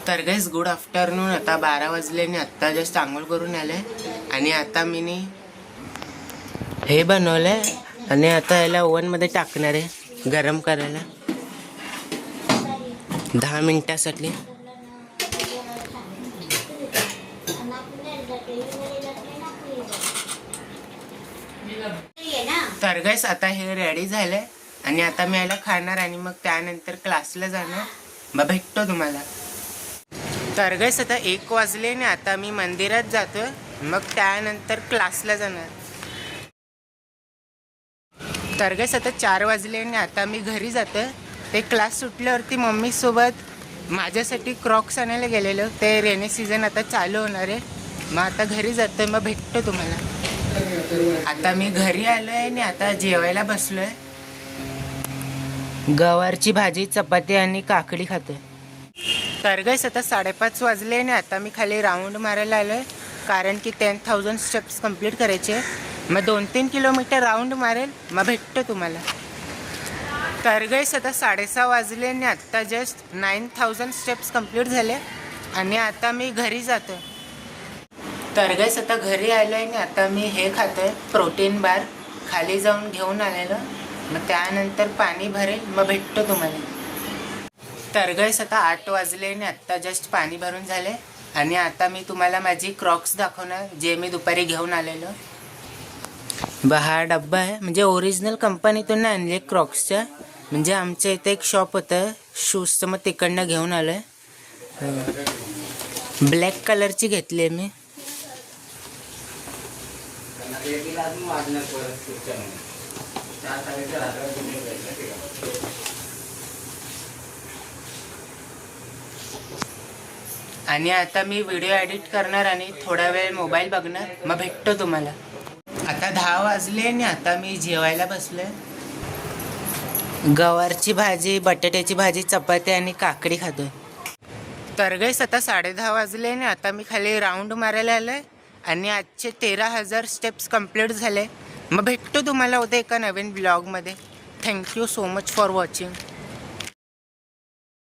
तर गाईस good afternoon. आता 12 वाजले आणि आत्ता जस्ट आंघोळ करून आले आणि आता मी हे बनवलंय आणि आता याला ओव्हनमध्ये टाकणार आहे गरम करायला 10 मिनिटासाठी. तर गाईस आता हे रेडी झालंय आणि आता मी याला खाणार आणि मग त्यानंतर क्लासला जाणार. मग भेटतो तुम्हाला. तर गाईस आता 1 वाजले आणि आता मी मंदिरात जातोय, मग त्यानंतर क्लासला जाणार. तर गाईस आता 4 वाजले आणि आता मी घरी जातोय. ते क्लास सुटल्यावरती मम्मीसोबत माझ्यासाठी क्रॉक्स आणायला गेलेलो. ते रेनी सीझन आता चालू होणार आहे. मग आता घरी जातोय, मग भेटतो तुम्हाला. आता मी घरी आलोय आणि आता जेवायला बसलोय. गवारची भाजी, चपाती आणि काकडी खातोय. तर गाईस आता 5:30 वाजले आणि आता मी खाली राऊंड मारायला आलोय, कारण की 10,000 स्टेप्स कंप्लीट करायचे. मग 2-3 किलोमीटर राऊंड मारेल, मग भेटतो तुम्हाला. तर गाईस आता 6:30 वाजले आणि आत्ता जस्ट 9,000 स्टेप्स कंप्लीट झाले आणि आता मी घरी जातो. तर गाईस आता घरी आलो आहे आणि आता मी हे खातोय प्रोटीन बार. खाली जाऊन घेऊन आलेलो, मग त्यानंतर पाणी भरेल, मग भेटतो तुम्हाला. तर गाईस आता 8 वाजले आणि आत्ता जस्ट पाणी भरून झाले आणि आता मी तुम्हाला माझी क्रॉक्स दाखवणार, जे मी दुपारी घेऊन आलेलो. हा डब्बा आहे, म्हणजे ओरिजिनल कंपनीतून आणले क्रॉक्सच्या. म्हणजे आमच्या इथे एक शॉप होतं शूजचं, मग तिकडनं घेऊन आलो आहे. ब्लॅक कलरची घेतली आहे मी. आणि आता मी व्हिडिओ एडिट करणार आणि थोडा वेळ मोबाईल बघणार, मग भेटतो तुम्हाला. आता 10 वाजले आणि आता मी जेवायला बसलोय. गवारची भाजी, बटाट्याची भाजी, चपाती आणि काकडी खातोय. तर गाईस आता 10:30 वाजले आणि आता मी खाली राऊंड मारायला आलोय आणि आजचे 13,000 स्टेप्स कंप्लीट झाले. मग भेटतो तुम्हाला उद्या एका नवीन ब्लॉगमध्ये. Thank you so much for watching.